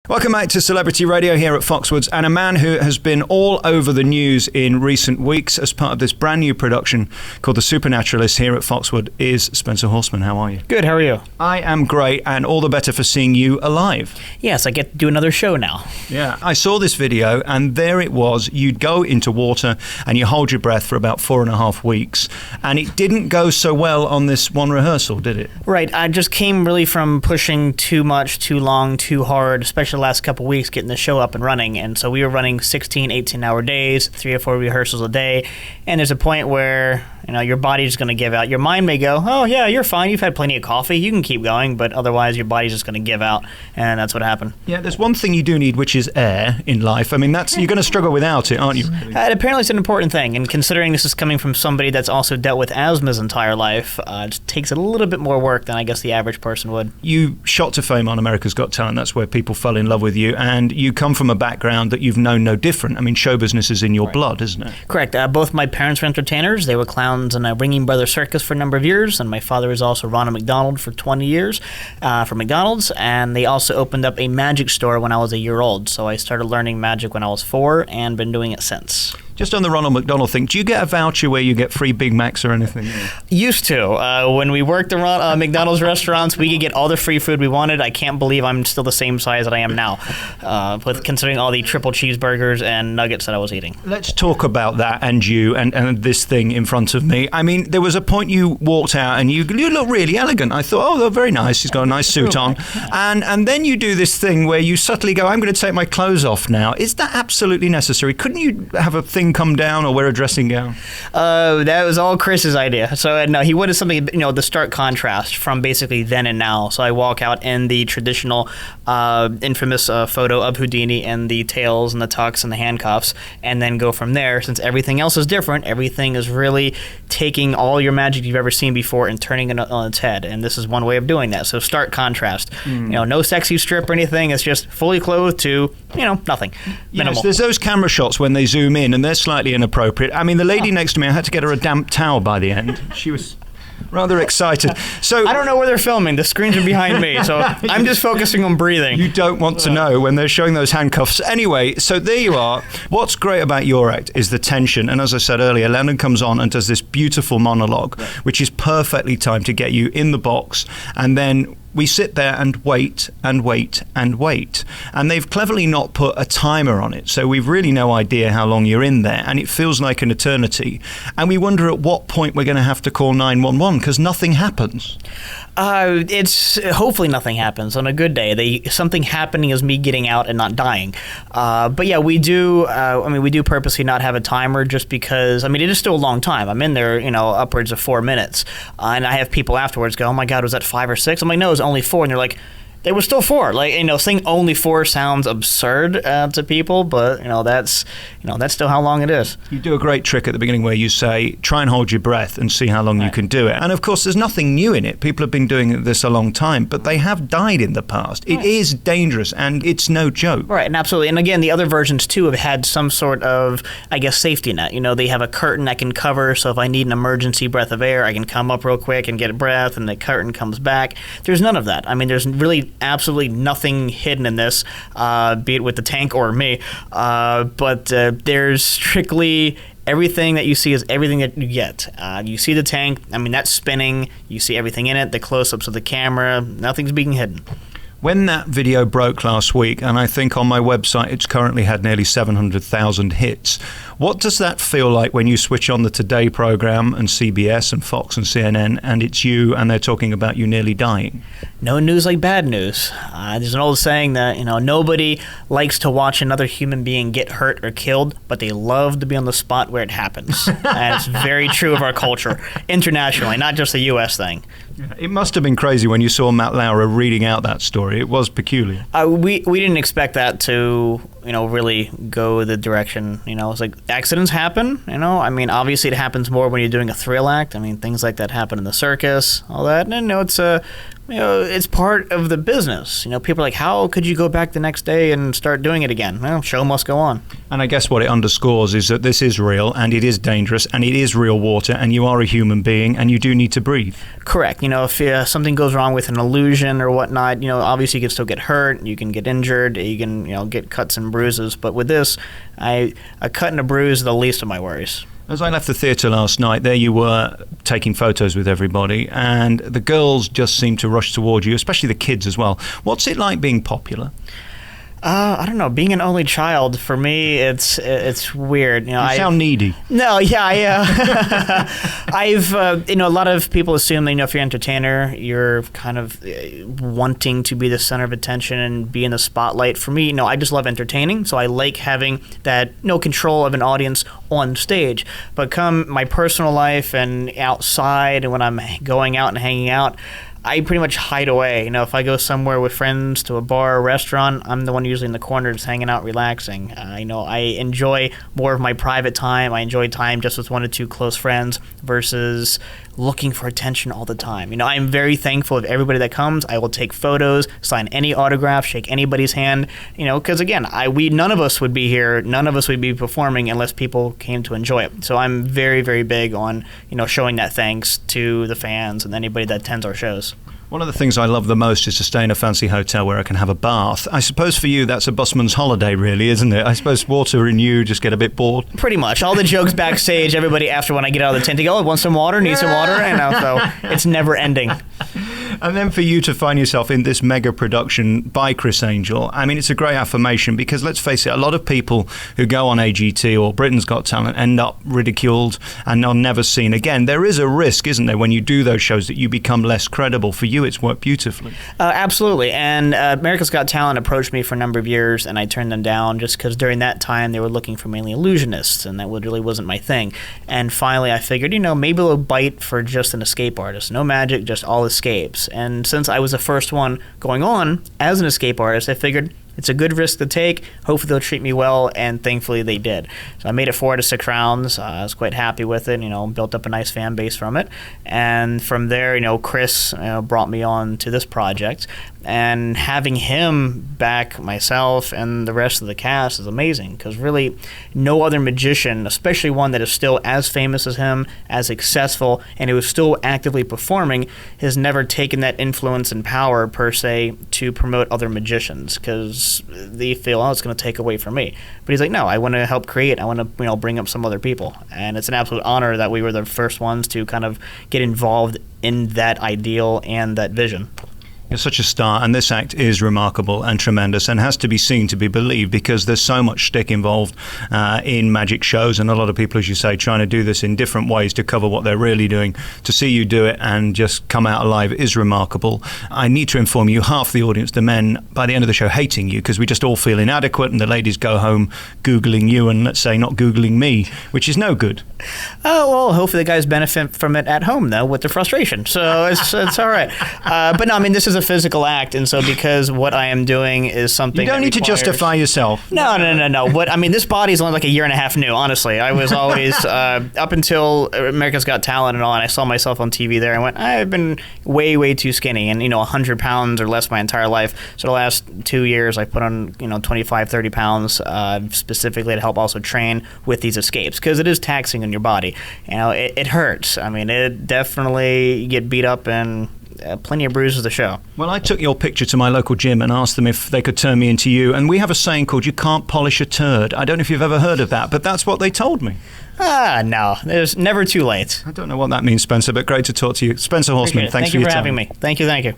Welcome back to Celebrity Radio here at Foxwoods, and a man who has been all over the news in recent weeks as part of this brand new production called The Supernaturalists here at Foxwood is Spencer Horsman. How are you? Good, how are you? I am great, and all the better for seeing you alive. Yes, I get to do another show now. Yeah, I saw this video, and there it was. You'd go into water and you hold your breath for about 4.5 weeks, and it didn't go so well on this one rehearsal, did it? Right, I just came really from pushing too much, too long, too hard, especially the last couple weeks getting the show up and running. And so we were running 16, 18-hour days, 3 or 4 rehearsals a day, and there's a point where your body's going to give out. Your mind may go, oh yeah, you're fine, you've had plenty of coffee, you can keep going, but otherwise your body's just going to give out, and that's what happened. Yeah, there's one thing you do need, which is air in life. I mean, you're going to struggle without it, aren't you? Really? Apparently it's an important thing, and considering this is coming from somebody that's also dealt with asthma his entire life, it takes a little bit more work than I guess the average person would. You shot to fame on America's Got Talent. That's where people fell in love with you, and you come from a background that you've known no different. I mean, show business is in your blood, isn't it? Correct. Both my parents were entertainers. They were clowns in a Ringing Brothers Circus for a number of years, and my father was also Ronald McDonald for 20 years for McDonald's, and they also opened up a magic store when I was a year old. So I started learning magic when I was 4 and been doing it since. Just on the Ronald McDonald thing, do you get a voucher where you get free Big Macs or anything? Used to. When we worked at McDonald's restaurants, we could get all the free food we wanted. I can't believe I'm still the same size that I am now, considering all the triple cheeseburgers and nuggets that I was eating. Let's talk about that and you and this thing in front of me. I mean, there was a point you walked out and you look really elegant. I thought, oh, they're very nice. He's got a nice suit on. And then you do this thing where you subtly go, I'm going to take my clothes off now. Is that absolutely necessary? Couldn't you have a thing come down or wear a dressing gown? That was all Chris's idea. So no, he wanted something, the stark contrast from basically then and now. So I walk out in the traditional, infamous photo of Houdini and the tails and the tux and the handcuffs, and then go from there. Since everything else is different, everything is really taking all your magic you've ever seen before and turning it on its head. And this is one way of doing that. So stark contrast. No sexy strip or anything. It's just fully clothed to, nothing. Minimal. Yes, there's those camera shots when they zoom in and they're slightly inappropriate. I mean, the lady next to me, I had to get her a damp towel by the end. She was rather excited. So I don't know where they're filming. The screens are behind me, so I'm just focusing on breathing. You don't want to know when they're showing those handcuffs. Anyway, so there you are. What's great about your act is the tension. And as I said earlier, Lennon comes on and does this beautiful monologue, which is perfectly timed to get you in the box. And then we sit there and wait and wait and wait. And they've cleverly not put a timer on it. So we've really no idea how long you're in there. And it feels like an eternity. And we wonder at what point we're going to have to call 911 because nothing happens. It's hopefully nothing happens on a good day. Something happening is me getting out and not dying. But yeah, we do. We do purposely not have a timer just because. it is still a long time. I'm in there, upwards of 4 minutes, and I have people afterwards go, "Oh my God, was that 5 or 6?" I'm like, "No, it was only 4," and they're like, "They were still 4." Saying only 4 sounds absurd to people, but that's still how long it is. You do a great trick at the beginning where you say, try and hold your breath and see how long you can do it. And of course, there's nothing new in it. People have been doing this a long time, but they have died in the past. It is dangerous, and it's no joke. Right, and absolutely. And again, the other versions too have had some sort of, safety net. They have a curtain that can cover, so if I need an emergency breath of air, I can come up real quick and get a breath, and the curtain comes back. There's none of that. There's really absolutely nothing hidden in this, be it with the tank or me, but there's strictly everything that you see is everything that you get. You see the tank, that's spinning, you see everything in it, the close-ups of the camera, nothing's being hidden. When that video broke last week, and I think on my website it's currently had nearly 700,000 hits, what does that feel like when you switch on the Today program and CBS and Fox and CNN and it's you and they're talking about you nearly dying? No news like bad news. There's an old saying that, nobody likes to watch another human being get hurt or killed, but they love to be on the spot where it happens. And it's very true of our culture, internationally, not just a U.S. thing. It must have been crazy when you saw Matt Lauer reading out that story. It was peculiar. We didn't expect that to, really go the direction. It's like accidents happen, obviously it happens more when you're doing a thrill act. Things like that happen in the circus, all that. And, it's it's part of the business. People are like, how could you go back the next day and start doing it again? Well, show must go on. And I guess what it underscores is that this is real, and it is dangerous, and it is real water, and you are a human being, and you do need to breathe. Correct. If something goes wrong with an illusion or whatnot, obviously you can still get hurt, you can get injured, you can, get cuts and bruises. But with this, a cut and a bruise are the least of my worries. As I left the theatre last night, there you were taking photos with everybody, and the girls just seemed to rush towards you, especially the kids as well. What's it like being popular? I don't know. Being an only child, for me, it's weird. You sound needy. No, yeah, I've a lot of people assume that if you're an entertainer, you're kind of wanting to be the center of attention and be in the spotlight. For me, I just love entertaining, so I like having that control of an audience on stage. But come my personal life and outside, and when I'm going out and hanging out, I pretty much hide away. If I go somewhere with friends to a bar or restaurant, I'm the one usually in the corner just hanging out, relaxing. I enjoy more of my private time. I enjoy time just with one or two close friends versus looking for attention all the time. I'm very thankful of everybody that comes. I will take photos, sign any autograph, shake anybody's hand, because again, none of us would be here, none of us would be performing unless people came to enjoy it. So I'm very, very big on, showing that thanks to the fans and anybody that attends our shows. One of the things I love the most is to stay in a fancy hotel where I can have a bath. I suppose for you that's a busman's holiday, really, isn't it? I suppose water and you just get a bit bored. Pretty much. All the jokes backstage, everybody after when I get out of the tent, they go, oh, want some water? Need some water? So it's never ending. And then for you to find yourself in this mega production by Chris Angel, it's a great affirmation because let's face it, a lot of people who go on AGT or Britain's Got Talent end up ridiculed and are never seen again. There is a risk, isn't there, when you do those shows that you become less credible. For you, it's worked beautifully. Absolutely. And America's Got Talent approached me for a number of years, and I turned them down just because during that time they were looking for mainly illusionists, and that really wasn't my thing. And finally I figured, maybe they'll bite for just an escape artist. No magic, just all escapes. And since I was the first one going on as an escape artist, I figured it's a good risk to take. Hopefully they'll treat me well, and thankfully they did. So I made it 4 out of 6 rounds. I was quite happy with it, built up a nice fan base from it. And from there, Chris brought me on to this project. And having him back myself and the rest of the cast is amazing because really no other magician, especially one that is still as famous as him, as successful, and who is still actively performing, has never taken that influence and power per se to promote other magicians because they feel, it's going to take away from me. But he's like, no, I want to help create. I want to bring up some other people. And it's an absolute honor that we were the first ones to kind of get involved in that ideal and that vision. You're such a star, and this act is remarkable and tremendous and has to be seen to be believed because there's so much shtick involved in magic shows, and a lot of people, as you say, trying to do this in different ways to cover what they're really doing. To see you do it and just come out alive is remarkable. I need to inform you, half the audience, the men, by the end of the show hating you because we just all feel inadequate, and the ladies go home Googling you and, let's say, not Googling me, which is no good. Well, hopefully the guys benefit from it at home, though, with the frustration. So it's all right. But no, this is a physical act, and so because what I am doing is something you don't need to justify yourself. No. This body is only like a year and a half new. Honestly, I was always up until America's Got Talent and all, and I saw myself on TV there. I went, I've been way too skinny, and 100 pounds or less my entire life. So the last 2 years, I put on 25, 30 pounds specifically to help also train with these escapes because it is taxing on your body. It hurts. It definitely you get beat up and. Plenty of bruises to show. Well, I took your picture to my local gym and asked them if they could turn me into you, and we have a saying called you can't polish a turd. I don't know if you've ever heard of that, but that's what they told me. No, there's never too late. I don't know what that means, Spencer, but great to talk to you. Spencer Horsman, thanks for your time. Thank you for having me. Thank you.